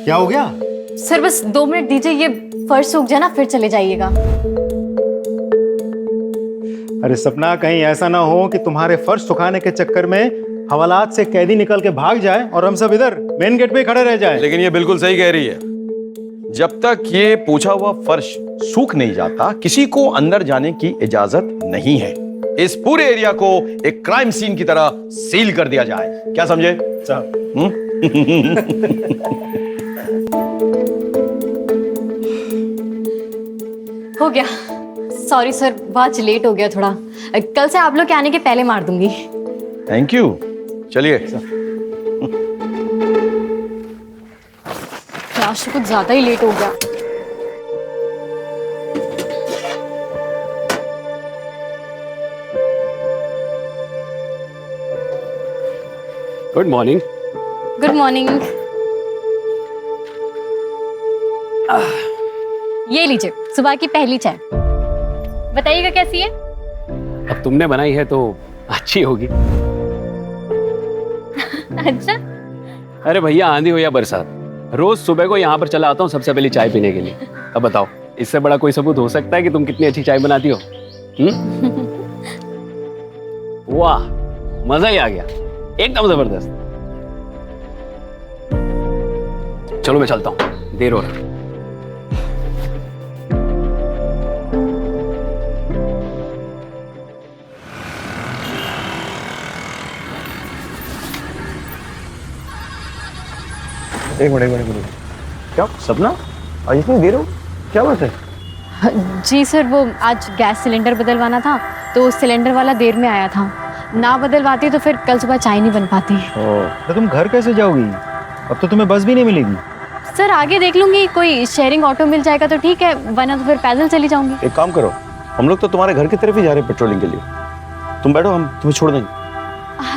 क्या हो गया? सर बस 2 मिनट दीजिए, ये फर्श सूख जाए ना फिर चले जाइएगा। अरे सपना, कहीं ऐसा ना हो कि तुम्हारे फर्श सुखाने के चक्कर में हवालात से कैदी निकल के भाग जाए और हम सब इधर मेन गेट पे ही खड़े रह जाए। लेकिन ये बिल्कुल सही कह रही है। जब तक ये पूछा हुआ फर्श सूख नहीं जाता, किसी को अंदर जाने की इजाजत नहीं है। इस पूरे एरिया को एक क्राइम सीन की तरह सील कर दिया जाए। क्या समझे साहब? हो गया। सॉरी सर, बहुत लेट हो गया थोड़ा। कल से आप लोग के आने के पहले मार दूंगी। Thank you. चलिए। आज तो कुछ ज्यादा ही लेट हो गया। Good morning. Good morning. ये लीजिए सुबह की पहली चाय। बताइएगा कैसी है? अब तुमने बनाई है तो अच्छी होगी। अच्छा। अरे भैया, आंधी हो या बरसात, रोज सुबह को यहाँ पर चला आता हूँ सबसे पहले चाय पीने के लिए। अब बताओ, इससे बड़ा कोई सबूत हो सकता है कि तुम कितनी अच्छी चाय बनाती हो? वाह, मजा ही आ गया, एकदम जबरदस्त। चलो मैं चलता हूँ, देर हो रहा है। एक मिनट। क्या सपना, आज इतनी देर हो? क्या बात है? जी सर, वो आज गैस सिलेंडर बदलवाना था तो सिलेंडर वाला देर में आया था। ना बदलवाती तो फिर कल सुबह चाय नहीं बन पाती। तो तुम घर कैसे जाओगी? अब तो तुम्हें बस भी नहीं मिलेगी। सर आगे देख लूंगी, कोई शेयरिंग ऑटो मिल जाएगा तो ठीक है, वरना तो फिर पैदल चली जाऊंगी। एक काम करो, हम लोग तो तुम्हारे घर की तरफ ही जा रहे हैं पेट्रोलिंग के लिए। तुम बैठो, हम तुम्हें छोड़ देंगे।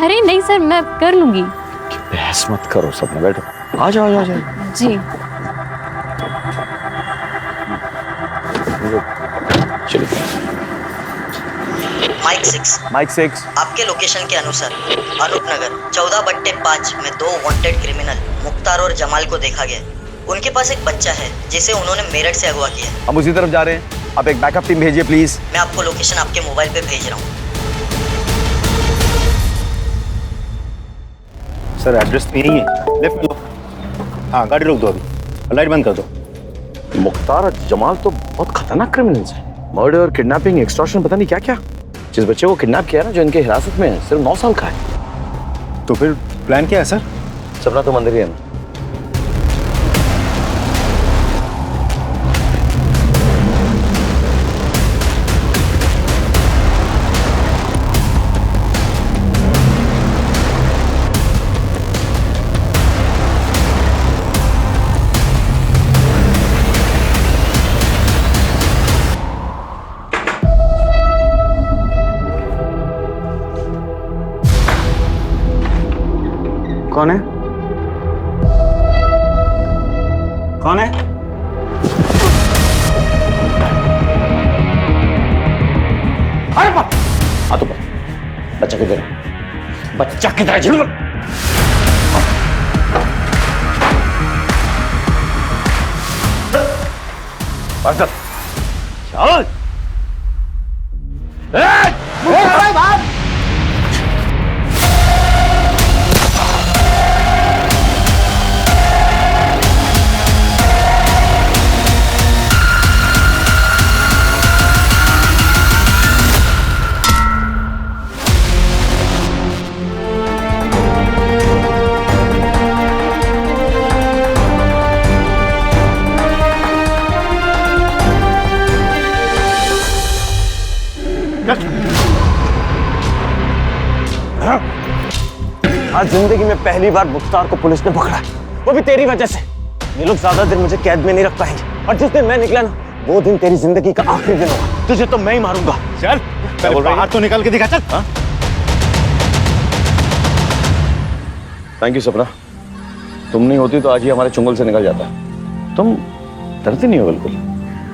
अरे नहीं सर, मैं कर लूंगी। बहस मत करो सपना, बैठो। आ जाओ। जी। चलिए। Mike 6 mike 6। आपके लोकेशन के अनुसार अनूप नगर 14/5 में 2 वांटेड क्रिमिनल मुख्तार और जमाल को देखा गया। उनके पास एक बच्चा है जिसे उन्होंने मेरठ से अगवा किया। हम उसी तरफ जा रहे हैं, आप एक बैकअप टीम भेजिए प्लीज। मैं आपको लोकेशन आपके मोबाइल पे भेज रहा हूँ। सर एड्रेस तो यही है, लेफ्ट में लो। हाँ, गाड़ी रोक दो अभी, लाइट बंद कर दो। मुख्तार और जमाल तो बहुत खतरनाक क्रिमिनल्स हैं। मर्डर, किडनैपिंग, एक्सटॉर्शन, पता नहीं क्या क्या। जिस बच्चे को किडनैप किया ना, जो इनके हिरासत में है, सिर्फ 9 साल का है। तो फिर प्लान क्या है सर? सपना तुम अंदर ही है ना? कौन है? कौन है? अरे बाप! आ तो बच्चा किधर है? बच्चा किधर है? जल्दी चल। आज जिंदगी में पहली बार मुख्तार को पुलिस ने पकड़ा, वो भी तेरी वजह से। ये लोग ज्यादा दिन मुझे कैद में नहीं रख पाएंगे, और जिस दिन मैं निकला ना, वो दिन तेरी जिंदगी का आखिरी दिन होगा। तुझे तो मैं ही मारूंगा। चल, पहले बाहर तो निकाल के दिखा। चल। थैंक यू सपना, तुम नहीं होती तो आज ही हमारे चुंगल से निकल जाता। तुम डरती नहीं हो बिल्कुल।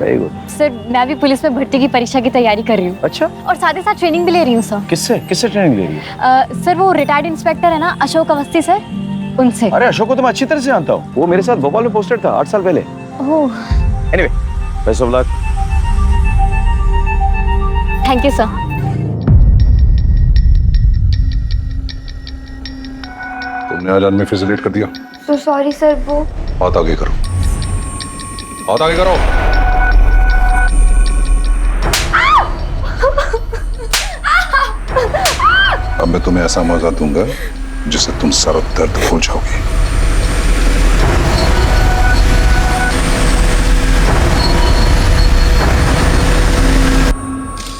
Very good. सर मैं भी पुलिस में भर्ती की परीक्षा की तैयारी कर रही हूँ। अच्छा, और साथ ही साथ ट्रेनिंग भी ले रही हूँ सर। किससे ट्रेनिंग ले रही है? सर वो रिटायर्ड इंस्पेक्टर है ना, अशोक अवस्थी सर, उनसे। अरे अशोक को तो मैं अच्छी तरह से जानता हूँ, वो मेरे साथ भोपाल में पोस्टेड था 8 साल पहले। Oh, anyway, best of luck. Thank you sir. तुमने आज आदमी फैसिलिटेट कर दिया। तो सॉरी सर, वो हाथ आगे करो, हाथ आगे करो। अब मैं तुम्हें ऐसा मौका दूंगा जिससे तुम सर दर्द भूल जाओगे।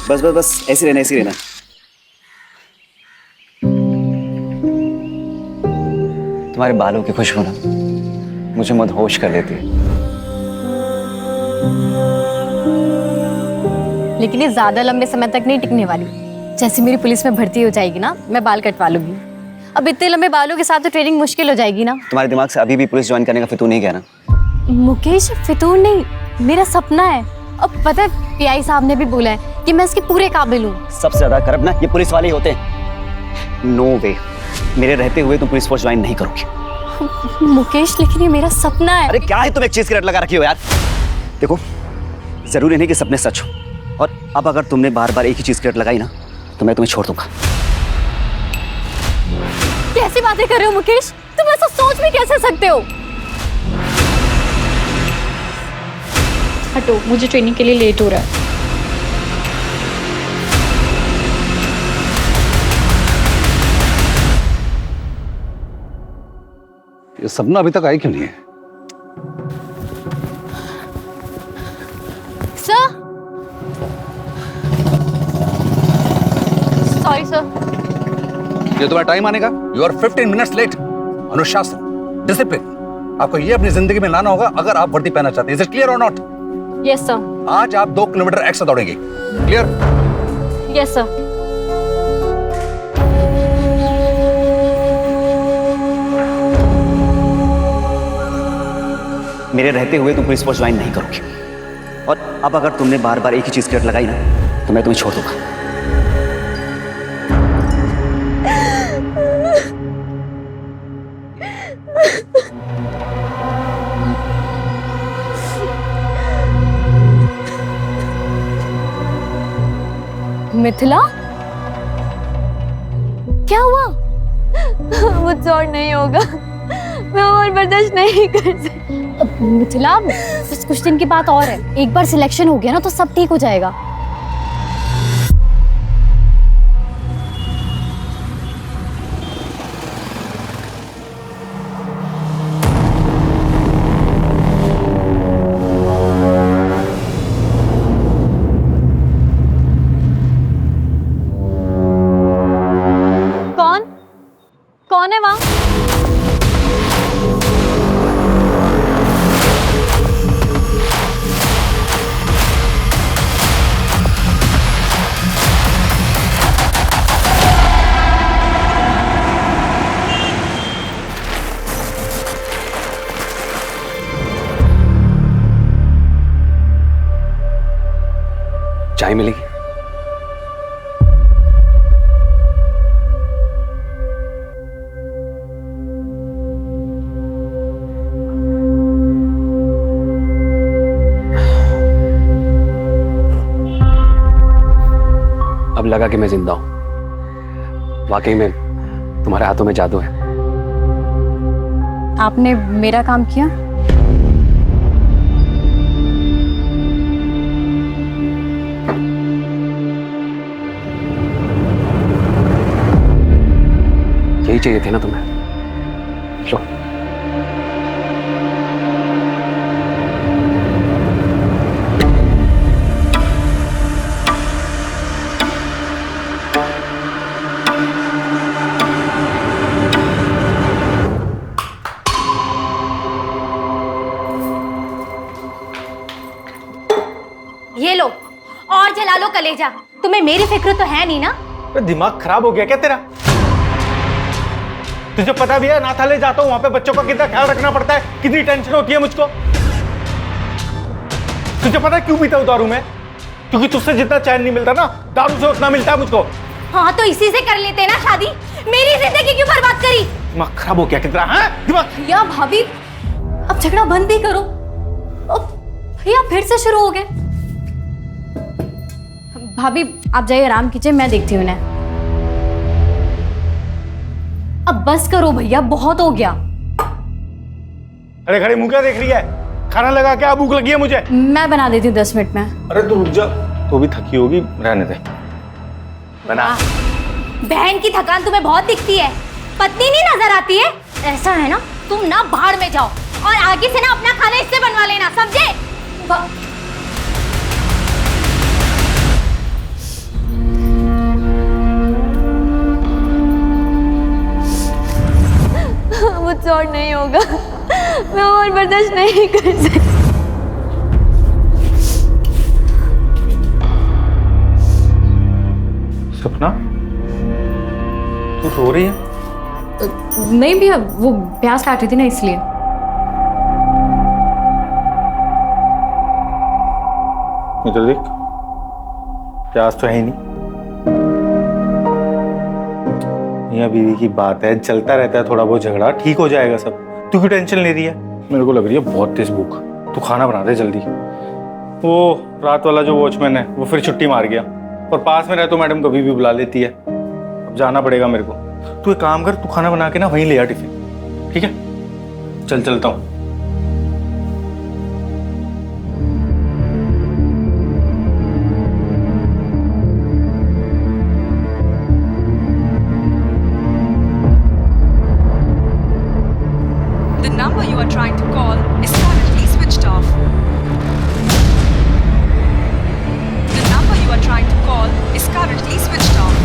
बस बस बस, ऐसे रहना ऐसे रहना। तुम्हारे बालों की खुशबू ना मुझे मदहोश कर देती है। लेकिन ये ज्यादा लंबे समय तक नहीं टिकने वाली। जैसे मेरी पुलिस में भर्ती हो जाएगी ना, मैं बाल कटवा लूंगी। अब इतने लंबे बालों के साथ तो ट्रेनिंग मुश्किल हो जाएगी ना। तुम्हारे दिमाग से अभी भी पुलिस ज्वाइन करने का फितूर नहीं गया ना? मुकेश, फितूर नहीं, मेरा सपना है। अब पता है पीआई साहब ने भी बोला है कि मैं इसके पूरे काबिल हूँ। सबसे ज्यादा करप्ट ना ये पुलिस वाले ही होते हैं। नो वे, मेरे रहते हुए तुम पुलिस फोर्स ज्वाइन नहीं करोगे। मुकेश, लेकिन ये मेरा सपना है। अरे क्या है, तुम एक चीज की रट लगा रखी हो यार। देखो, जरूरी नहीं कि सपने सच हो, और अब अगर तुमने बार बार एक ही चीज की रट लगाई ना तो मैं तुम्हें छोड़ दूंगा। कैसी बातें कर रहे हो मुकेश? तुम ऐसा सोच भी कैसे सकते हो? हटो, मुझे ट्रेनिंग के लिए लेट हो रहा है। ये सपना अभी तक आई क्यों नहीं है? Sir, sorry sir. ये तुम्हारा टाइम आने का। You are 15 minutes late. अनुशासन, डिसिप्लिन, आपको ये अपनी जिंदगी में लाना होगा अगर आप वर्दी पहनना चाहते हैं। इज इट क्लियर और नॉट? Yes sir. आज आप 2 किलोमीटर एक्स्ट्रा दौड़ेंगे। क्लियर? Yes sir. मेरे रहते हुए तुम पुलिस फोर्स ज्वाइन नहीं करोगे, और अब अगर तुमने बार बार एक ही चीज की रट लगाई ना तो मैं तुम्हें छोड़ दूंगा। मिथिला, क्या हुआ? मुझसे और नहीं होगा, मैं और बर्दाश्त नहीं कर सकती। मिथिला, बस कुछ दिन की बात और है। एक बार सिलेक्शन हो गया ना तो सब ठीक हो जाएगा। कौन है वहां? चाय मिलेगी? अब लगा कि मैं जिंदा हूं। वाकई में तुम्हारे हाथों में जादू है। आपने मेरा काम किया? यही चाहिए थे ना तुम्हें। लो। ये लो और जला लो कलेजा। तुम्हें मेरी फिक्र तो है नहीं ना? दिमाग खराब हो गया क्या तेरा? तुझे पता भी है नाथालय जाता हूँ, वहां पे बच्चों का कितना ख्याल रखना पड़ता है, कितनी टेंशन होती है मुझको। तुझे पता है क्यों पीता हूँ दारू में? क्योंकि तुझसे जितना चैन नहीं मिलता ना, दारू से उतना मिलता है मुझको। हाँ तो इसी से कर लेते ना शादी। मेरी जिंदगी क्यों बर्बाद करी? दिमाग खराब हो गया कितना? हाँ दिमाग। भैया भाभी अब झगड़ा बंद भी करो। अब भैया फिर से शुरू हो गए। भाभी आप जाइए आराम कीजिए, मैं देखती हूँ उन्हें। अब बस करो भैया, बहुत हो गया। अरे खड़े मुंह क्या देख रही है? खाना लगा क्या? भूख लगी है मुझे। मैं बना देती हूँ 10 मिनट में। अरे तू रुक जा, तो भी थकी होगी, रहने दे। बना। बहन की थकान तुम्हें बहुत दिखती है, पत्नी नहीं नजर आती है। ऐसा है ना, तुम ना भाड़ में जाओ और आगे से ना अपना खाना इससे बनवा लेना, समझे? मुझसे और नहीं होगा, मैं और बर्दाश्त नहीं कर सकती। सपना, तू रो रही है? नहीं भैया, वो प्याज काट रही थी ना इसलिए। इधर देख, प्याज तो है ही नहीं। मियां बीवी की बात है, चलता रहता है थोड़ा बहुत झगड़ा, ठीक हो जाएगा सब। तू क्यों टेंशन ले रही है? मेरे को लग रही है बहुत तेज भूख। तू खाना बना दे जल्दी। वो रात वाला जो वॉचमैन है वो फिर छुट्टी मार गया, और पास में रहे तो मैडम कभी भी बुला लेती है। अब जाना पड़ेगा मेरे को। तू एक काम कर, तू खाना बना के ना वहीं ले आ टिफिन, ठीक है? चल चलता हूँ। The number you are trying to call is currently switched off. The number you are trying to call is currently switched off.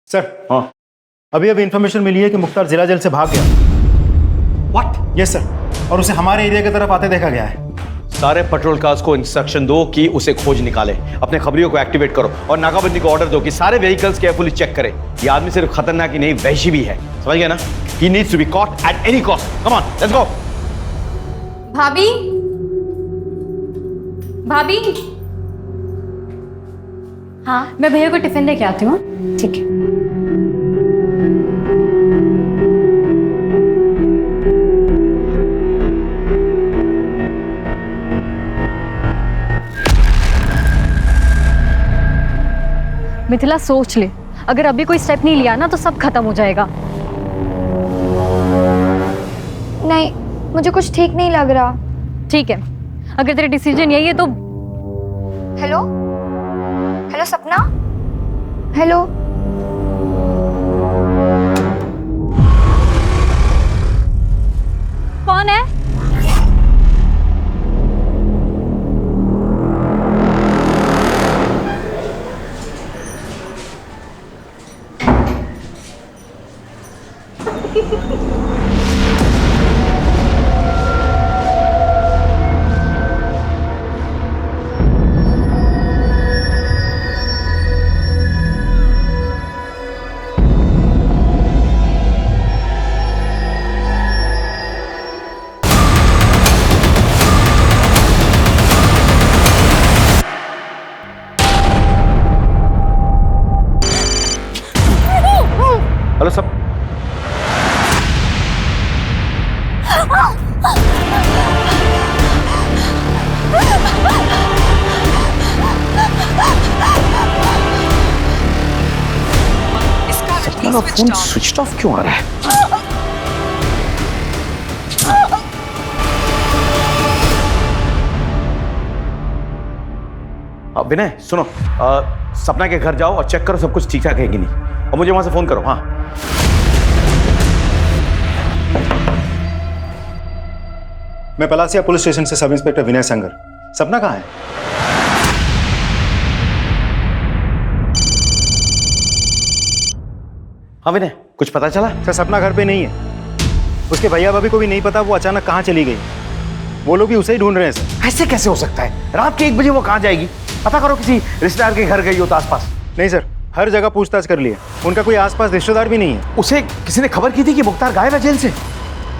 Sir, हाँ, अभी इन्फॉर्मेशन मिली है कि मुख्तार जिला जेल से भाग गया। व्हाट? यस सर, और उसे हमारे एरिया की तरफ आते देखा गया है। सारे पेट्रोल कार्स को इंस्ट्रक्शन दो कि उसे खोज निकाले, अपने खबरियों को एक्टिवेट करो और नाकाबंदी को ऑर्डर दो कि सारे व्हीकल्स केयरफुली चेक करें। ये आदमी सिर्फ खतरनाक ही नहीं, वहशी भी है, समझ गया ना? He needs to be caught at any cost. Come on, let's go. भाभी, भाभी। हाँ, मैं भैया को टिफिन लेके आती हूँ। ठीक है। मिथिला सोच ले, अगर अभी कोई स्टेप नहीं लिया ना तो सब खत्म हो जाएगा। नहीं, मुझे कुछ ठीक नहीं लग रहा। ठीक है, अगर तेरा डिसीजन यही है तो। हेलो हेलो सपना, हेलो। कौन है? हेलो सब, Is currently switched off. Switch off क्यों आ रहा है? विनय सुनो, सपना के घर जाओ और चेक करो सब कुछ ठीक ठाक है कि नहीं, और मुझे वहां से फोन करो। हाँ, मैं पलासिया पुलिस स्टेशन से सब इंस्पेक्टर विनय संगर। सपना कहाँ है? हाँ विनय, कुछ पता चला? सर, सपना घर पे नहीं है। उसके भैया भाभी को भी नहीं पता वो अचानक कहाँ चली गई। वो लोग भी उसे ही ढूंढ रहे हैं सर। ऐसे कैसे हो सकता है? रात के 1 बजे वो कहाँ जाएगी? पता करो, किसी रिश्तेदार के घर गई हो तो आसपास। नहीं सर, हर जगह पूछताछ कर लिए, उनका कोई आसपास रिश्तेदार भी नहीं है। उसे किसी ने खबर की थी कि मुख्तार गायब है जेल से?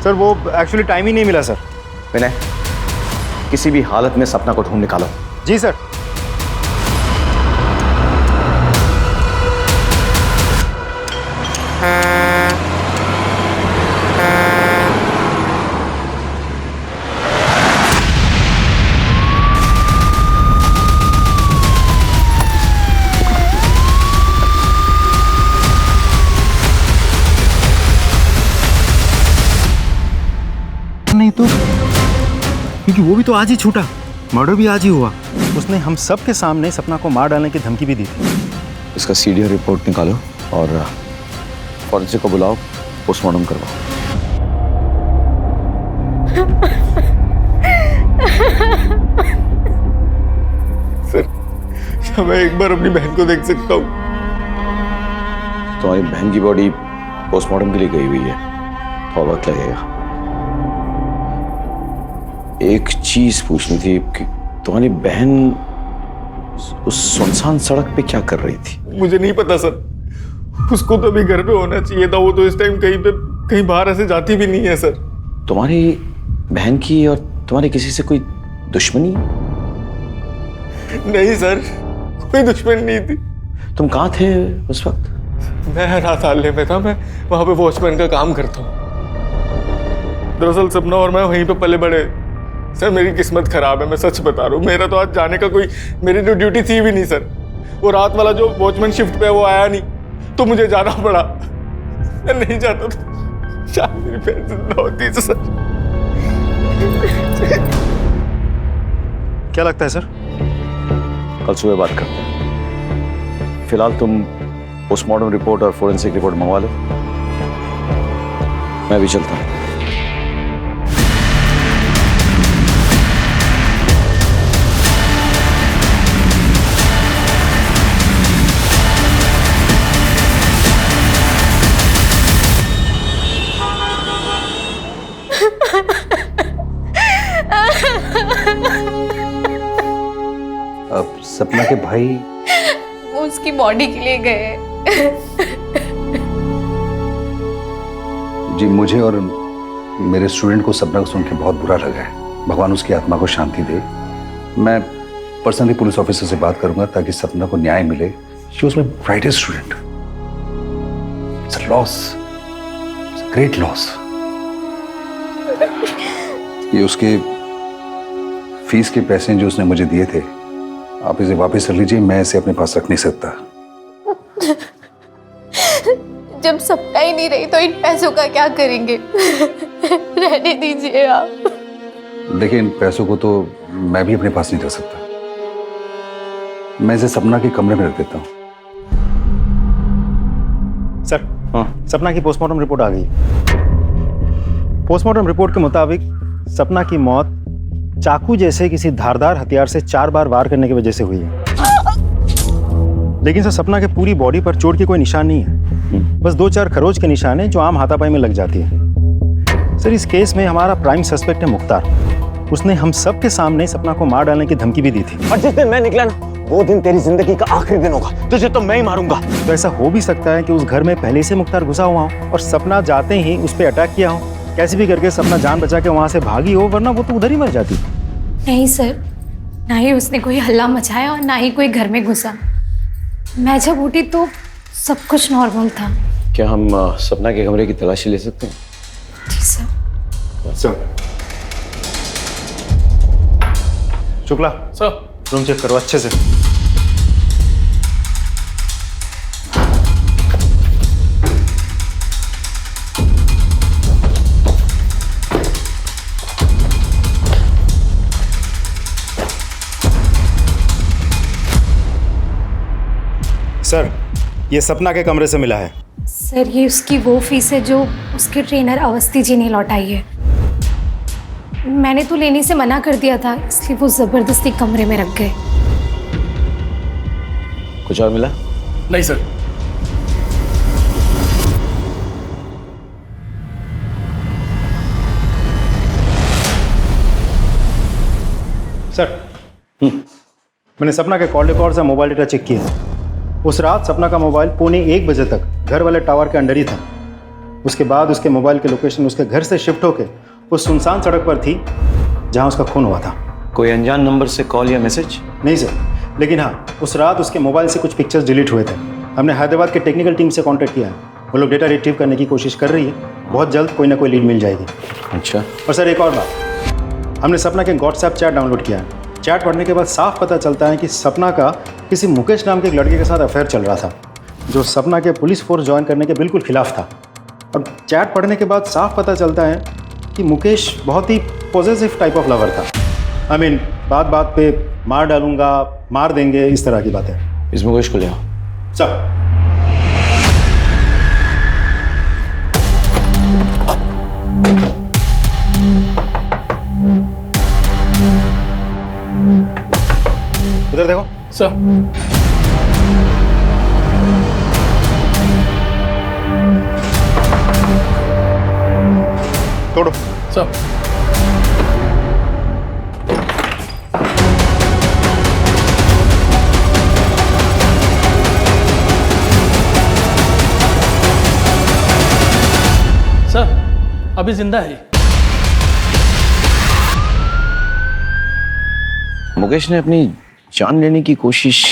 सर वो एक्चुअली टाइम ही नहीं मिला सर। विनय, किसी भी हालत में सपना को ढूंढ निकालो। जी सर। नहीं तो, क्योंकि वो भी तो आज ही छूटा, मर्डर भी आज ही हुआ। उसने हम सब के सामने सपना को मार डालने की धमकी भी दी थी। इसका सीडीआर रिपोर्ट निकालो और फॉरेंसिक को बुलाओ, पोस्टमार्टम करवाओ। सर, क्या मैं एक बार अपनी बहन को देख सकता हूँ? तुम्हारी बहन की बॉडी पोस्टमार्टम के लिए गई हुई है, थोड़ा वक्त लगेगा। एक चीज पूछनी थी कि तुम्हारी बहन उस सुनसान सड़क पे क्या कर रही थी? मुझे नहीं पता सर, उसको तो अभी घर पे होना चाहिए था, वो तो इस टाइम कहीं बाहर ऐसे जाती भी नहीं है सर। तुम्हारी बहन की और तुम्हारी किसी से कोई दुश्मनी? नहीं सर, कोई दुश्मनी नहीं थी। तुम कहाँ थे उस वक्त? मैं रात हाले में था, मैं वहां पे वॉचमैन का काम करता हूँ। दरअसल सपना और मैं वहीं पे पले बड़े। सर मेरी किस्मत खराब है, मैं सच बता रहा हूँ। मेरा तो आज जाने का कोई, मेरी तो ड्यूटी थी भी नहीं सर। वो रात वाला जो वॉचमैन शिफ्ट पे है वो आया नहीं, तो मुझे जाना पड़ा। मैं नहीं जाता तो शायद मेरी बहन जिंदा होती है सर। क्या लगता है सर? कल सुबह बात करते हैं। फिलहाल तुम पोस्टमार्टम रिपोर्ट और फोरेंसिक रिपोर्ट मंगवा लो, मैं भी चलता हूँ। अब सपना के भाई वो उसकी बॉडी के लिए गए। जी, मुझे और मेरे स्टूडेंट को सपना को सुन के बहुत बुरा लगा है। भगवान उसकी आत्मा को शांति दे। मैं पर्सनली पुलिस ऑफिसर से बात करूंगा ताकि सपना को न्याय मिले। She was my brightest student. It's a loss, it's a great loss. ये उसके फीस के पैसे जो उसने मुझे दिए थे, आप इसे वापस कर लीजिए, मैं इसे अपने पास रख नहीं सकता। जब सपना ही नहीं रही तो इन पैसों का क्या करेंगे? रहने दीजिए आप। देखिए, इन पैसों को तो मैं भी अपने पास नहीं रख सकता। मैं इसे सपना के कमरे में रख देता हूँ। सर, हाँ, सपना की पोस्टमार्टम रिपोर्ट आ गई। पोस्टमार्टम रिपोर्ट के मुताबिक सपना की मौत चाकू जैसे किसी धारदार हथियार से 4 बार वार करने की वजह से हुई है। लेकिन सर, सपना के पूरी बॉडी पर चोट के कोई निशान नहीं है, बस 2-4 खरोच के निशान है जो आम हाथापाई में लग जाती है। सर, इस केस में हमारा प्राइम सस्पेक्ट है मुख्तार। उसने हम सब के सामने सपना को मार डालने की धमकी भी दी थी। और जिस दिन मैं निकला ना, वो दिन तेरी जिंदगी का आखिरी दिन होगा। तुझे तो मैं ही मारूंगा। तो ऐसा हो भी सकता है कि उस घर में पहले से मुख्तार घुसा हुआ हो और सपना जाते ही उस पर अटैक किया हो। कैसे भी करके सपना जान बचा के वहां से भागी हो, वरना वो तो उधर ही मर जाती। नहीं सर, ना ही उसने कोई हल्ला मचाया और ना ही कोई घर में घुसा। मैं जब उठी तो सब कुछ नॉर्मल था। क्या हम सपना के कमरे की तलाशी ले सकते हैं? जी sir. Shukla sir, room check करो अच्छे से। सर, ये सपना के कमरे से मिला है। सर, ये उसकी वो फीस है जो उसके ट्रेनर अवस्थी जी ने लौटाई है। मैंने तो लेने से मना कर दिया था, इसलिए वो जबरदस्ती कमरे में रख गए। कुछ और मिला? नहीं सर। सर, मैंने सपना के कॉल रिकॉर्ड्स और मोबाइल डेटा चेक किया। उस रात सपना का मोबाइल 1:15 बजे तक घर वाले टावर के अंडर ही था। उसके बाद उसके मोबाइल की लोकेशन उसके घर से शिफ्ट होकर उस सुनसान सड़क पर थी जहां उसका खून हुआ था। कोई अनजान नंबर से कॉल या मैसेज? नहीं सर, लेकिन हाँ, उस रात उसके मोबाइल से कुछ पिक्चर्स डिलीट हुए थे। हमने हैदराबाद के टेक्निकल टीम से कांटेक्ट किया है, वो लोग डेटा रिट्रीव करने की कोशिश कर रही है। बहुत जल्द कोई ना कोई लीड मिल जाएगी। अच्छा। और सर, एक और बात, हमने सपना के व्हाट्सएप चैट डाउनलोड किया है। चैट पढ़ने के बाद साफ पता चलता है कि सपना का किसी मुकेश नाम के एक लड़के के साथ अफेयर चल रहा था, जो सपना के पुलिस फोर्स ज्वाइन करने के बिल्कुल खिलाफ था। और चैट पढ़ने के बाद साफ पता चलता है कि मुकेश बहुत ही पॉजिटिव टाइप ऑफ लवर था। आई मीन बात बात पे मार डालूंगा, मार देंगे, इस तरह की बातें। इस मुकेश को ले आओ। सब उधर देखो सर। तोड़ो सर। सर अभी जिंदा है। मुकेश ने अपनी जान लेने की कोशिश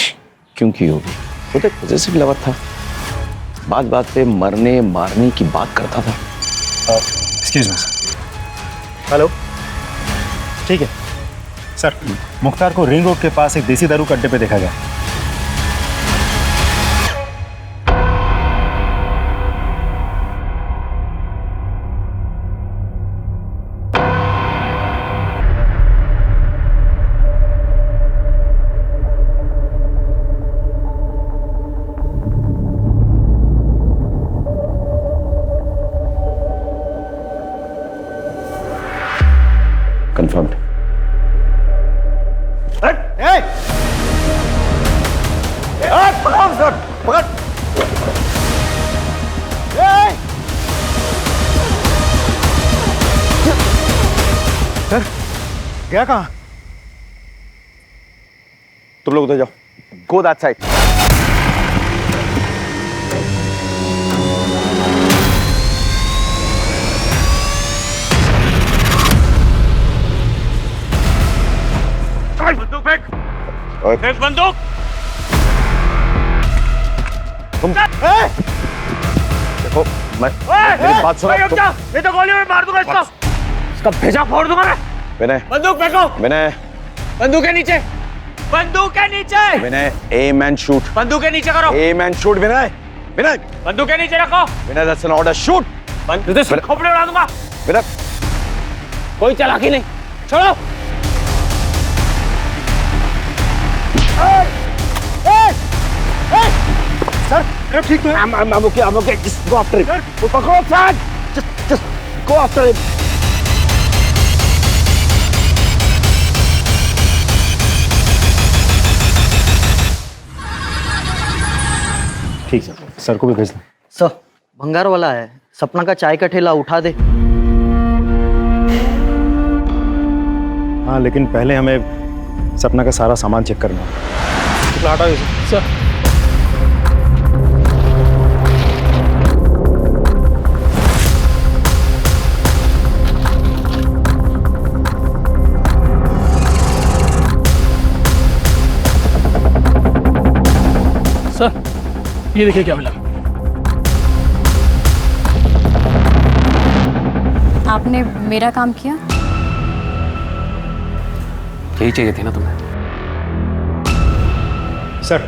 क्यों की होगी? वो तो एक पॉजिटिव लवर था, बात बात पे मरने मारने की बात करता था। Excuse me sir. हेलो, ठीक है सर। मुख्तार को रिंग रोड के पास एक देसी दारू के अड्डे पे देखा गया। कंफर्म्ड। पकड़ सर, पकड़। सर गया कहाँ? तुम लोग उधर जाओ। Go that side. बंदूक फेंक। फेंक बंदूक। तुम देखो, मेरी बात सुनो। नहीं तो गोली में मार दूंगा इसको। इसका भेजा फोड़ दूंगा मैं। विनय, बंदूक फेंको। विनय, बंदूक के नीचे। बंदूक के नीचे। Vinay, aim and shoot. बंदूक के नीचे करो। Aim and shoot. Vinay, Vinay, बंदूक के नीचे रखो। Vinay, that's an order. Shoot. खोपड़े उड़ा दूंगा। विनय, कोई चालाकी नहीं। छोड़ो। सर ठीक है। I'm okay. Just go after him. Go after him. Just go after him. ठीक है, सर को भी भेज दो। सर भंगार वाला है, सपना का चाय का ठेला उठा दे। हाँ, लेकिन पहले हमें सपना का सारा सामान चेक करना है। हटा दो सर। सर ये देखिए क्या मिला। आपने मेरा काम किया। यही चाहिए थी ना तुम्हें। सर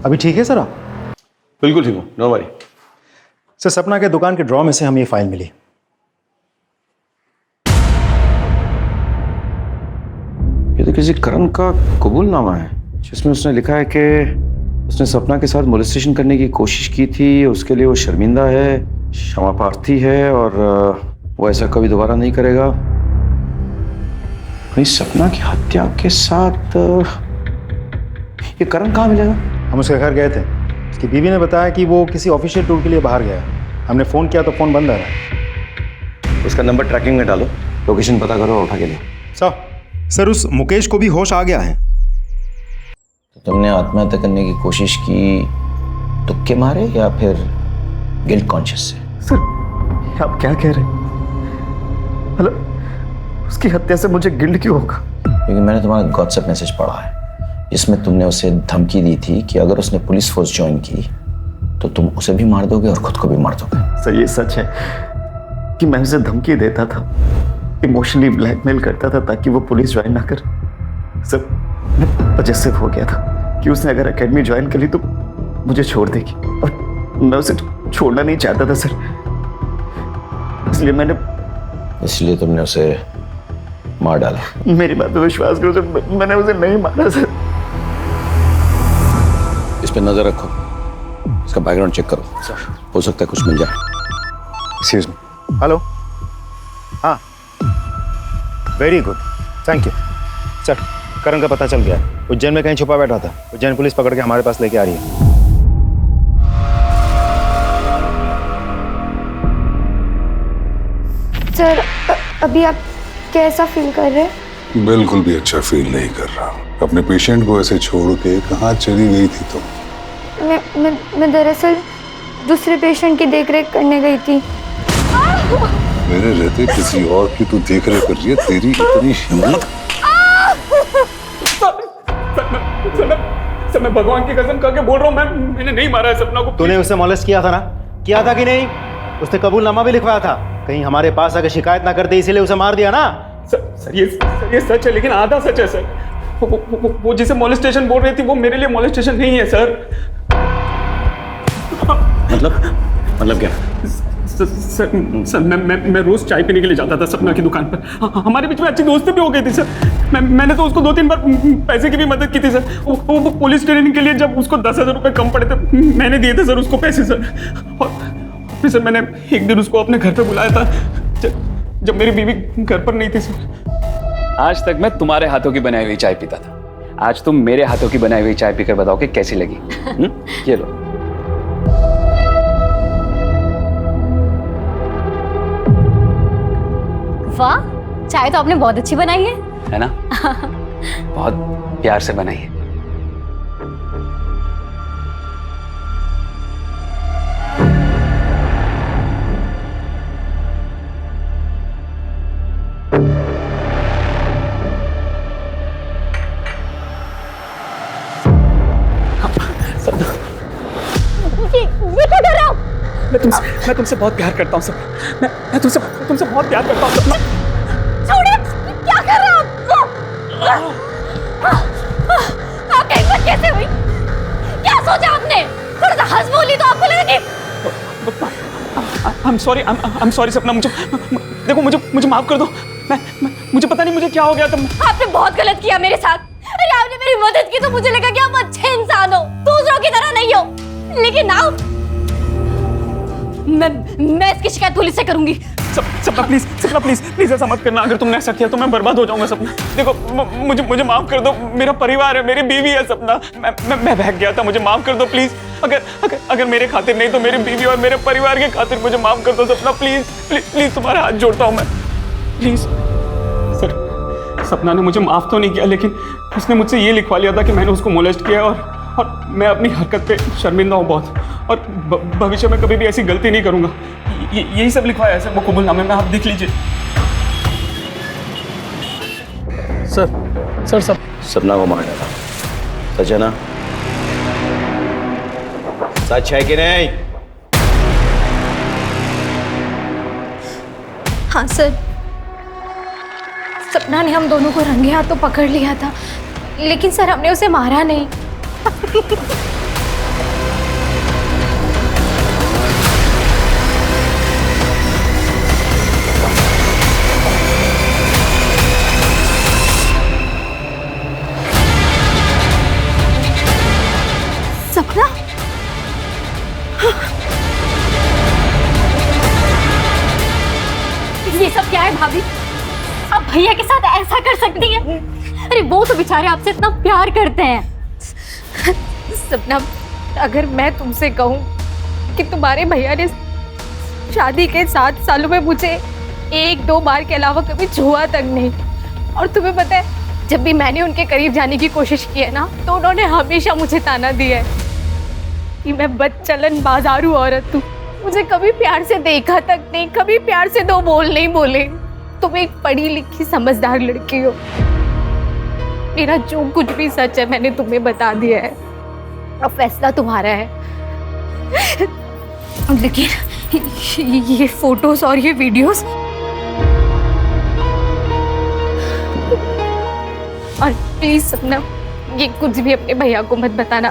अभी ठीक है सर आप? बिल्कुल ठीक हूँ, नो वरी। सर सपना के दुकान के ड्रॉ में से हमें ये फाइल मिली। ये तो किसी करण का कबूलनामा है जिसमें उसने लिखा है कि उसने सपना के साथ मोलेस्टेशन करने की कोशिश की थी, उसके लिए वो शर्मिंदा है, क्षमा प्रार्थी है और वो ऐसा कभी दोबारा नहीं करेगा। कहीं सपना की हत्या के साथ ये करण कहाँ मिलेगा? हम उसके घर गए थे, उसकी बीवी ने बताया कि वो किसी ऑफिशियल टूर के लिए बाहर गया। हमने फ़ोन किया तो फ़ोन बंद आ रहा है। उसका नंबर ट्रैकिंग में डालो, लोकेशन पता करो और उठा के ले। सर उस मुकेश को भी होश आ गया है। तो तुमने आत्महत्या करने की कोशिश की तुक्के मारे या फिर गिल्ट कॉन्शियस से? सर आप क्या कह रहे हैं? मतलब उसकी हत्या से मुझे गिल्ट क्यों होगा? क्योंकि मैंने तुम्हारा व्हाट्सएप मैसेज पढ़ा है जिसमें तुमने उसे धमकी दी थी कि अगर उसने पुलिस फोर्स ज्वाइन की तो तुम उसे भी मार दोगे और खुद को भी मार दोगे। सर ये सच है कि मैं उसे धमकी देता था, इमोशनली ब्लैकमेल करता था ताकि वो पुलिस ज्वाइन ना कर। सर मैं पजेसिव हो गया था कि उसने अगर एकेडमी ज्वाइन कर ली तो मुझे छोड़ देगी और मैं उसे छोड़ना नहीं चाहता था। सर इसलिए मैंने इसलिए तुमने उसे मार डाला? मेरी बात पे विश्वास करो सर, मैंने उसे नहीं मारा सर। इस पे नजर रखो, इसका बैकग्राउंड चेक करो सर, हो सकता है कुछ मिल जाए। Excuse me. हेलो, हाँ, very good, thank you sir. Karan का पता चल गया, उज्जैन में कहीं छुपा बैठा था। उज्जैन पुलिस पकड़ के हमारे पास लेके आ रही है। सर अभी आप कैसा फील कर रहे हैं? बिल्कुल भी अच्छा फील नहीं कर रहा। अपने पेशेंट को ऐसे छोड़ के कहाँ चली गई थी तुम? मैं दरअसल दूसरे पेशेंट की देखरेख करने गई थी। मेरे रहते किसी और की तू देखरेख कर रही है? तेरी इतनी हिम्मत! सर मैं भगवान की कसम खा के बोल रहा हूँ, मैंने नहीं मारा है सपना को। तूने उसे मॉलेस्ट किया था ना? किया था कि नहीं? उसने कबूलनामा भी लिखवाया था। कहीं हमारे पास आकर शिकायत ना करते इसीलिए उसे मार दिया ना? सर ये सच है, लेकिन आधा सच है सर। वो जिसे मॉलेस्टेशन बोल रही थी वो मेरे लिए मॉलेस्टेशन नहीं है सर। मतलब क्या? सर मैं रोज चाय पीने के लिए जाता था सपना की दुकान पर। हमारे बीच में अच्छी दोस्ती भी हो गई थी सर। मैंने तो उसको 2-3 बार पैसे की भी मदद की थी सर। वो पुलिस ट्रेनिंग के लिए जब उसको 10,000 रुपए कम पड़े थे, मैंने दिए थे सर उसको पैसे सर। और फिर सर मैंने एक दिन उसको अपने घर पे बुलाया था जब मेरी बीवी घर पर नहीं थी सर। आज तक मैं तुम्हारे हाथों की बनाई हुई चाय पीता था, आज तुम मेरे हाथों की बनाई हुई चाय पीकर बताओ कि कैसी लगी। ये लो। वाह, चाय तो आपने बहुत अच्छी बनाई है ना? बहुत प्यार से बनाई है। मैं तुमसे बहुत प्यार करता हूँ सब। मैं तुमसे बहुत प्यार करता हूँ सपना। छोड़िए, क्या कर रहे हो आप? हिम्मत कैसे हुई? क्या सोचा आपने? थोड़ा सा हंस बोली तो आपको लगा कि I'm sorry सपना, देखो मुझे माफ कर दो। मुझे पता नहीं मुझे क्या हो गया था। आपने बहुत गलत किया मेरे साथ। अरे आपने मेरी मदद की तो मुझे लगा कि आप अच्छे इंसान हो, दूसरों की तरह नहीं हो। लेकिन now मैं इसकी शिकायत पुलिस से करूंगी। सपना प्लीज ऐसा मत करना। अगर तुमने ऐसा किया तो मैं बर्बाद हो जाऊंगा सपना। देखो मुझे माफ कर दो, मेरा परिवार है, मेरी बीवी है सपना। मैं बहक गया था, मुझे माफ कर दो प्लीज। अगर मेरे खातिर नहीं तो मेरी बीवी और मेरे परिवार के खातिर मुझे माफ कर दो सपना। प्लीज तुम्हारा हाथ जोड़ता हूँ मैं, प्लीज। सर सपना ने मुझे माफ तो नहीं किया, लेकिन उसने मुझसे ये लिखवा लिया था कि मैंने उसको मोलेस्ट किया और मैं अपनी हरकत पे शर्मिंदा हूँ बहुत, और भविष्य में कभी भी ऐसी गलती नहीं करूंगा। यही सब लिखवाया है सर वो कबूलनामे में, आप देख लीजिए। सर सपना को मार डाला, सच है ना? सच है कि नहीं? हाँ सर, सपना ने हम दोनों को रंगे हाथों पकड़ लिया था, लेकिन सर हमने उसे मारा नहीं। सपना, ये सब क्या है भाभी? आप भैया के साथ ऐसा कर सकती हैं? अरे वो तो बेचारे आपसे इतना प्यार करते हैं। सपना, अगर मैं तुमसे कहूं कि तुम्हारे भैया ने शादी के 7 सालों में मुझे 1-2 बार के अलावा कभी छुआ तक नहीं, और तुम्हें पता है जब भी मैंने उनके करीब जाने की कोशिश की है ना, तो उन्होंने हमेशा मुझे ताना दिया है कि मैं बदचलन बाजारू औरत हूँ, मुझे कभी प्यार से देखा तक नहीं, कभी प्यार से 2 बोल नहीं बोले। तुम एक पढ़ी लिखी समझदार लड़की हो, मेरा जो कुछ भी सच है मैंने तुम्हें बता दिया है, अब फैसला तुम्हारा है। लेकिन ये फोटोज और ये वीडियोस, और प्लीज सपना ये कुछ भी अपने भैया को मत बताना।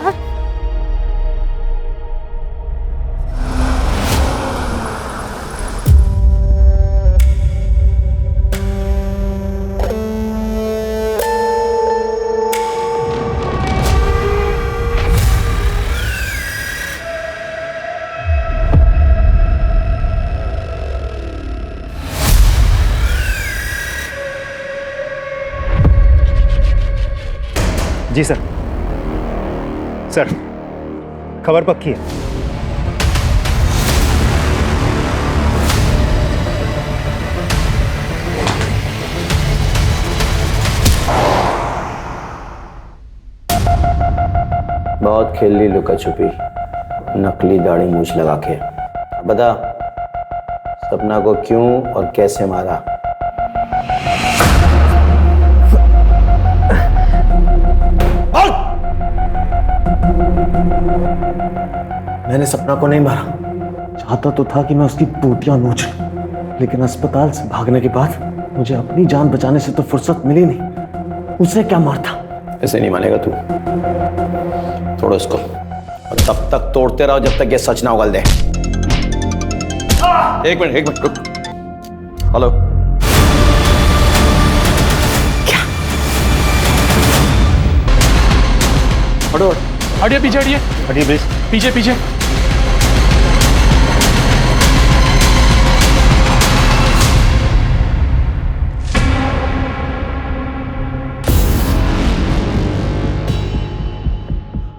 जी सर। सर, खबर पक्की है। बहुत खेल ली लुका छुपी, नकली दाढ़ी मूछ लगा के। बता, सपना को क्यों और कैसे मारा? मैंने सपना को नहीं मारा। चाहता तो था कि मैं उसकी टूटियां नोच लूं, लेकिन अस्पताल से भागने के बाद मुझे अपनी जान बचाने से तो फुर्सत मिली नहीं। उसे क्या मारता? ऐसे नहीं मानेगा तू। तोड़ो इसको और तब तक तोड़ते रहो जब तक ये सच ना उगल दे। एक मिनट रुक। हेलो, क्या? हटो, हटिए, पीछे हटिए, हटिए प्लीज। पीछे पीछे।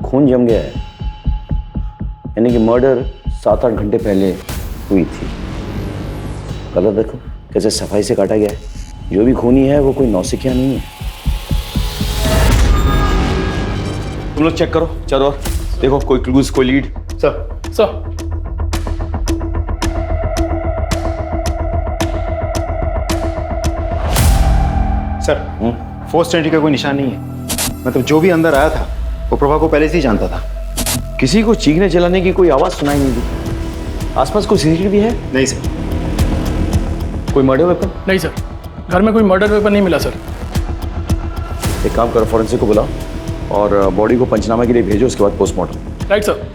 खून जम गया है, यानी कि मर्डर 7-8 घंटे पहले हुई थी। कलर देखो कैसे सफाई से काटा गया है। जो भी खूनी है वो कोई नौसिखिया नहीं है। तुम लोग चेक करो, चलो देखो कोई क्लूज, कोई lead. Sir sir, forced entry का कोई निशान नहीं है। मतलब जो भी अंदर आया था वो प्रभा को पहले से ही जानता था। किसी को चीखने चलाने की कोई आवाज सुनाई नहीं दी। आसपास कोई सीसीटीवी है? नहीं सर। कोई मर्डर वेपन? नहीं सर, घर में कोई मर्डर वेपन नहीं मिला सर। एक काम करो, फॉरेंसिक को बुलाओ और बॉडी को पंचनामे के लिए भेजो, उसके बाद पोस्टमार्टम। Right sir.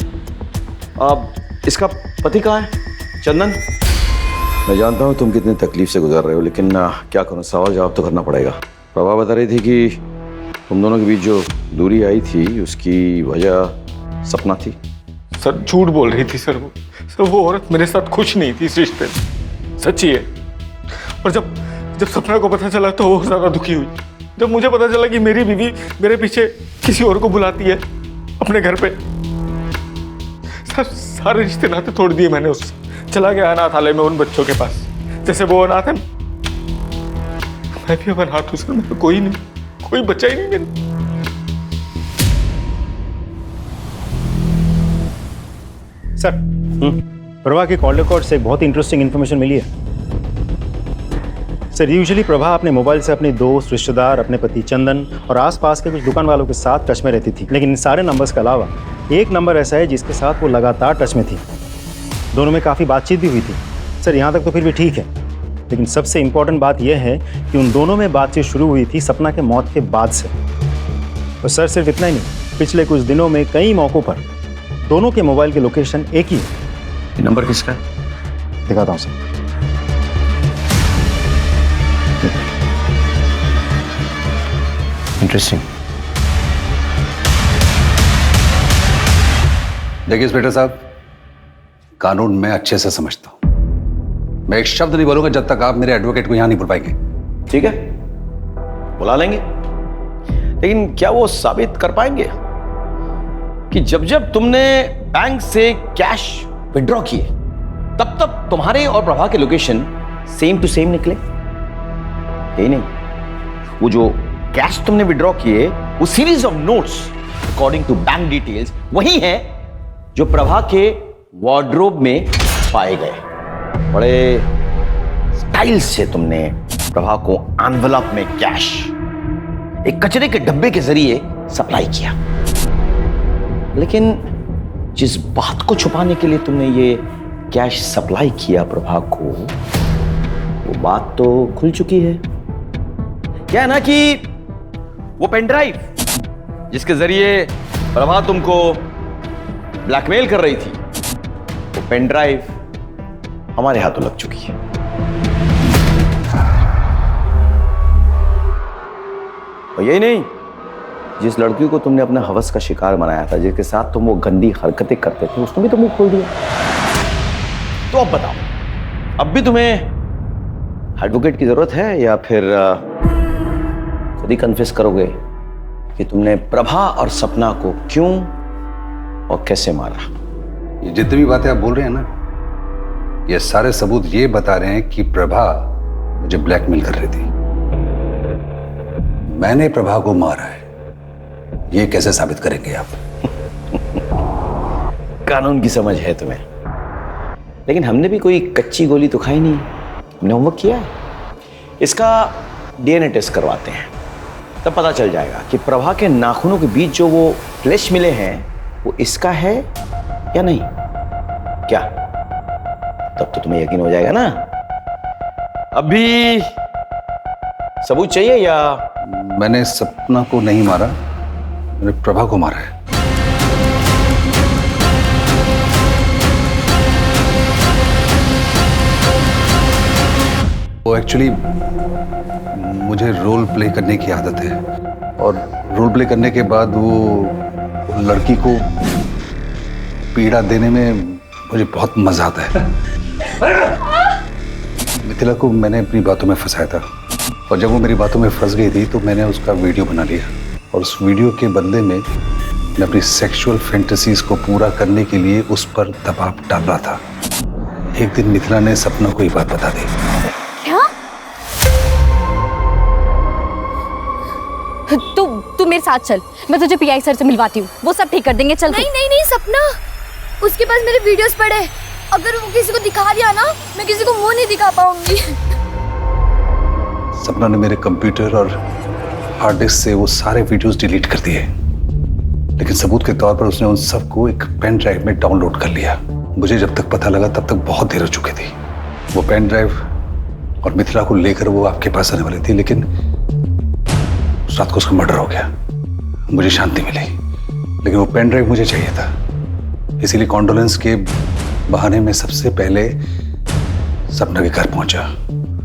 अब इसका पति कहाँ है? चंदन? मैं जानता हूँ तुम कितनी तकलीफ से गुजर रहे हो, लेकिन क्या करूँ, सवाल जवाब तो करना पड़ेगा। प्रभा बता रही थी कि तुम दोनों के बीच जो दूरी आई थी उसकी वजह सपना थी। सर झूठ बोल रही थी सर। वो औरत मेरे साथ खुश नहीं थी इस रिश्ते में, सच्ची है। और जब सपना को पता चला तो वो ज्यादा दुखी हुई। जब मुझे पता चला कि मेरी बीवी मेरे पीछे किसी और को बुलाती है अपने घर पे, सारे रिश्ते नाते तोड़ दिए मैंने उससे। चला गया अनाथालय में उन बच्चों के पास, जैसे वो अनाथ है। मैं भी अब अनाथ हूं सर। मेरा कोई नहीं, कोई बच्चा ही नहीं मेरा। सर, प्रभा के कॉल रिकॉर्ड से एक बहुत इंटरेस्टिंग इन्फॉर्मेशन मिली है। सर, यूजुअली प्रभा अपने मोबाइल से अपने दोस्त, रिश्तेदार, अपने पति चंदन और आसपास के कुछ दुकान वालों के साथ टच में रहती थी। लेकिन इन सारे नंबर्स के अलावा एक नंबर ऐसा है जिसके साथ वो लगातार टच में थी। दोनों में काफ़ी बातचीत भी हुई थी। सर, यहाँ तक तो फिर भी ठीक है, लेकिन सबसे इम्पोर्टेंट बात यह है कि उन दोनों में बातचीत शुरू हुई थी सपना के मौत के बाद से। और सर, सिर्फ इतना ही नहीं, पिछले कुछ दिनों में कई मौक़ों पर दोनों के मोबाइल की लोकेशन एक ही है। ये नंबर किसका है? दिखाता हूँ सर। इंटरेस्टिंग। देखिए इंस्पेक्टर साहब, कानून मैं अच्छे से समझता हूं। मैं एक शब्द नहीं बोलूंगा जब तक आप मेरे एडवोकेट को यहां नहीं बुलवाएंगे। ठीक है, बुला लेंगे, लेकिन क्या वो साबित कर पाएंगे कि जब जब तुमने बैंक से कैश विड्रॉ किए तब तब तुम्हारे और प्रभा के लोकेशन सेम टू सेम निकले? यही नहीं, वो जो कैश तुमने विड्रॉ किए वो series of notes according to bank details वही है जो प्रभा के वार्डरोब में पाए गए। बड़े स्टाइल से तुमने प्रभा को एनवेलप में कैश एक कचरे के डब्बे के जरिए सप्लाई किया, लेकिन जिस बात को छुपाने के लिए तुमने ये कैश सप्लाई किया प्रभा को, वो बात तो खुल चुकी है। क्या है ना कि वो पेन ड्राइव जिसके जरिए प्रभा तुमको ब्लैकमेल कर रही थी, वो पेन ड्राइव हमारे हाथों लग चुकी है। और यही नहीं, जिस लड़की को तुमने अपने हवस का शिकार बनाया था, जिसके साथ तुम वो गंदी हरकतें करते थे, उसने भी तो मुंह खोल दिया। तो अब बताओ, अब भी तुम्हें एडवोकेट की जरूरत है या फिर खुद ही कन्फेस करोगे कि तुमने प्रभा और सपना को क्यों और कैसे मारा। ये जितनी भी बातें आप बोल रहे हैं ना, ये सारे सबूत ये बता रहे हैं कि प्रभा मुझे ब्लैकमेल कर रही थी। मैंने प्रभा को मारा है, ये कैसे साबित करेंगे आप? कानून की समझ है तुम्हें, लेकिन हमने भी कोई कच्ची गोली तो खाई नहीं। हमने होमवर्क किया है। इसका डीएनए टेस्ट करवाते हैं, तब पता चल जाएगा कि प्रभा के नाखूनों के बीच जो वो फ्लैश मिले हैं वो इसका है या नहीं। क्या तब तो तुम्हें यकीन हो जाएगा ना। अभी सबूत चाहिए या? मैंने सपना को नहीं मारा, मैंने प्रभा को मारा है। वो एक्चुअली मुझे रोल प्ले करने की आदत है, और रोल प्ले करने के बाद वो लड़की को पीड़ा देने में मुझे बहुत मजा आता है। मिथिला को मैंने अपनी बातों में फंसाया था, और जब वो मेरी बातों में फंस गई थी तो मैंने उसका वीडियो बना लिया, और उस वीडियो के बदले में मैं अपनी सेक्सुअल फैंटेसीज को पूरा करने के लिए उस पर दबाव डाल रहा था। एक दिन मिथिला ने सपना को ये बात बता दी। तू मेरे साथ चल, मैं तुझे पीआई सर से मिलवाती हूँ, वो सब ठीक कर देंगे। चल। नहीं नहीं नहीं सपना, उसके पास मेरे वीडियोस पड़े, अगर वो किसी को दिखा दिया ना, मैं किसी को मुंह नहीं दिखा पाऊंगी। सपना ने मेरे कंप्यूटर और हार्ड डिस्क से वो सारे वीडियोस डिलीट कर दिए, लेकिन सबूत के तौर पर उसने उन सबको एक पेन ड्राइव में डाउनलोड कर लिया। मुझे जब तक पता लगा तब तक बहुत देर हो चुकी थी। वो पेन ड्राइव और मिथिला को लेकर वो आपके पास आने वाली थी, लेकिन उस रात को उसका मर्डर हो गया। मुझे शांति मिली, लेकिन वो पेन ड्राइव मुझे चाहिए था, इसीलिए कॉन्डोलेंस के बहाने में सबसे पहले सपना के घर पहुंचा।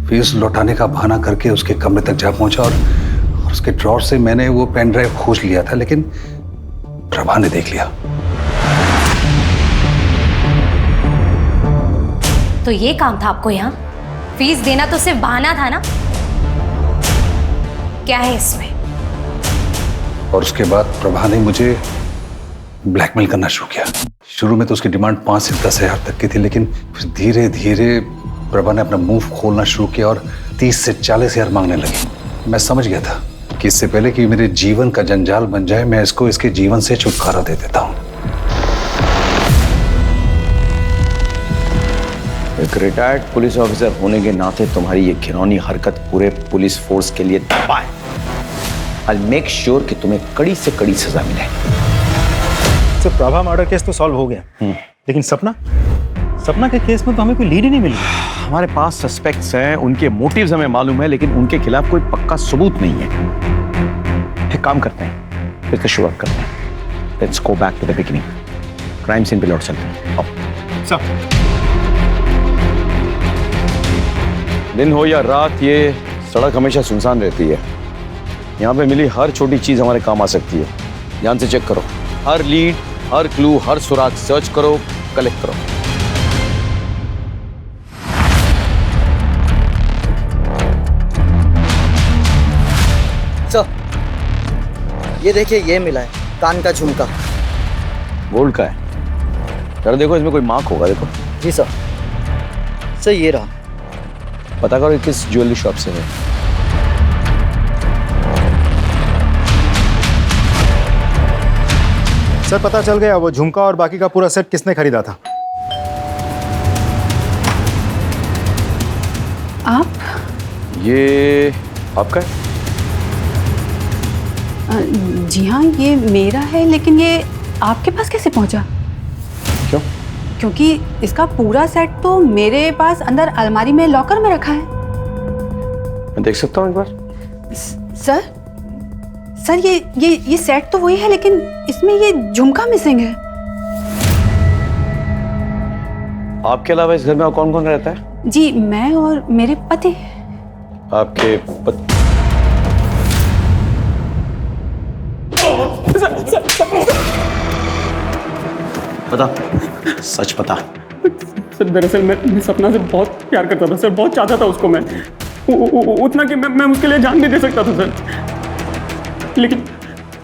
फीस लौटाने का बहाना करके उसके कमरे तक जा पहुंचा, और उसके ड्रॉर से मैंने वो पेन ड्राइव खोज लिया था, लेकिन प्रभा ने देख लिया। तो ये काम था आपको यहाँ? फीस देना तो सिर्फ बहाना था ना? क्या है इसमें? और उसके बाद प्रभा ने मुझे ब्लैकमेल करना शुरू किया। शुरू में तो उसकी डिमांड 5 से 10 हज़ार तक की थी, लेकिन फिर धीरे धीरे प्रभा ने अपना मुंह खोलना शुरू किया और 30 से 40 हज़ार मांगने लगी। मैं समझ गया था कि इससे पहले कि मेरे जीवन का जंजाल बन जाए, मैं इसको इसके जीवन से छुटकारा दे देता हूँ। एक रिटायर्ड पुलिस ऑफिसर होने के नाते तुम्हारी ये घिनौनी हरकत पूरे पुलिस फोर्स के लिए दबा है। I'll make sure कि तुम्हें कड़ी से कड़ी सजा मिले। सर, प्रभा मर्डर केस तो सॉल्व हो गया, लेकिन सपना के केस में तो हमें कोई लीड ही नहीं मिली। हमारे पास सस्पेक्ट्स हैं, उनके मोटिव्स हमें मालूम है, लेकिन उनके खिलाफ कोई पक्का सबूत नहीं है। एक काम करते हैं, फिर से शुरुआत करते हैं। Let's go back to the beginning. Crime scene पे लौट चलते हैं। सर, दिन हो या रात, ये सड़क हमेशा सुनसान रहती है। यहाँ पे मिली हर छोटी चीज हमारे काम आ सकती है। ध्यान से चेक करो, हर लीड, हर क्लू, हर सुराग सर्च करो, कलेक्ट करो। सर, ये देखिए, ये मिला है कान का झुमका। गोल्ड का है? जरा देखो, इसमें कोई मार्क होगा। देखो। जी सर। सर, ये रहा। पता करो किस ज्वेलरी शॉप से है। सर, पता चल गया वो झुमका और बाकी का पूरा सेट किसने खरीदा था। आप? ये आपका है? जी हाँ, ये मेरा है, लेकिन ये आपके पास कैसे पहुंचा? क्यों? क्योंकि इसका पूरा सेट तो मेरे पास अंदर अलमारी में लॉकर में रखा है। मैं देख सकता हूँ एक बार? सर, ये सेट तो वही है, लेकिन इसमें ये झुमका मिसिंग है। आपके अलावा इस घर में और कौन कौन रहता है? जी, मैं और मेरे पति। आपके पति? बता, सच बता। सर, दरअसल मैं सपना से बहुत प्यार करता था सर, बहुत चाहता था उसको मैं, उतना कि मैं उसके लिए जान भी दे सकता था सर।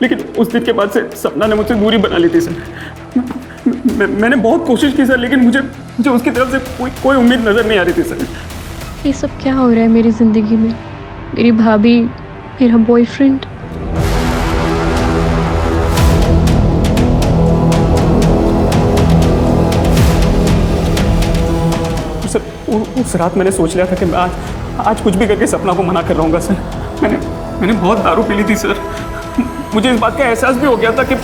लेकिन उस दिन के बाद से सपना ने मुझसे दूरी बना ली थी सर। मैंने बहुत कोशिश की सर, लेकिन मुझे उसकी तरफ से कोई उम्मीद नजर नहीं आ रही थी सर। ये सब क्या हो रहा है मेरी जिंदगी में? मेरी भाभी, मेरा बॉयफ्रेंड। सर उस रात मैंने सोच लिया था कि मैं आज कुछ भी करके सपना को मना कर रहूंगा सर। मैंने बहुत दारू पी ली थी सर। मुझे इस बात का एहसास भी हो गया था कि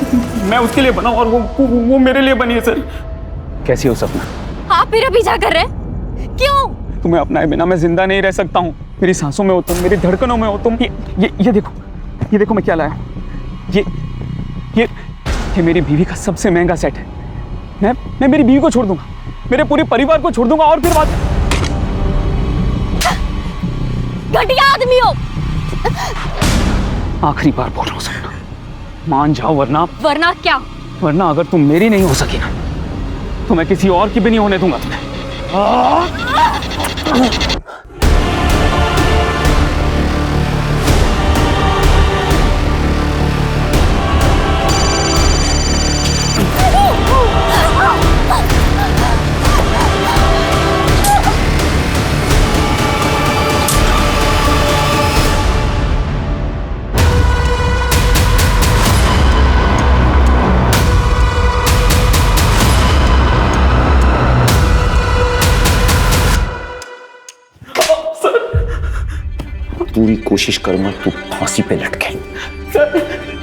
मैं उसके लिए बना हूं और वो मेरे लिए बनी है सर। कैसी हो सपना? आप मेरा पीछा कर रहे हैं? क्यों? तुम्हें अपनाए बिना मैं जिंदा नहीं रह सकता हूँ। मेरी सांसों में हो तुम, मेरी धड़कनों में हो तुम। ये देखो मैं क्या लाया हूँ। ये मेरी बीवी का सबसे महंगा सेट है। मैं मेरी बीवी को छोड़ दूंगा, मेरे पूरे परिवार को छोड़ दूंगा और फिर बात। घटिया आदमी हो। आखिरी बार बोल रहा हूँ सपना, मान जाओ वरना क्या? वरना अगर तुम मेरी नहीं हो सकी ना तो मैं किसी और की भी नहीं होने दूंगा तुम्हें। पूरी कोशिश करूंगा तू फांसी पे लटके। सर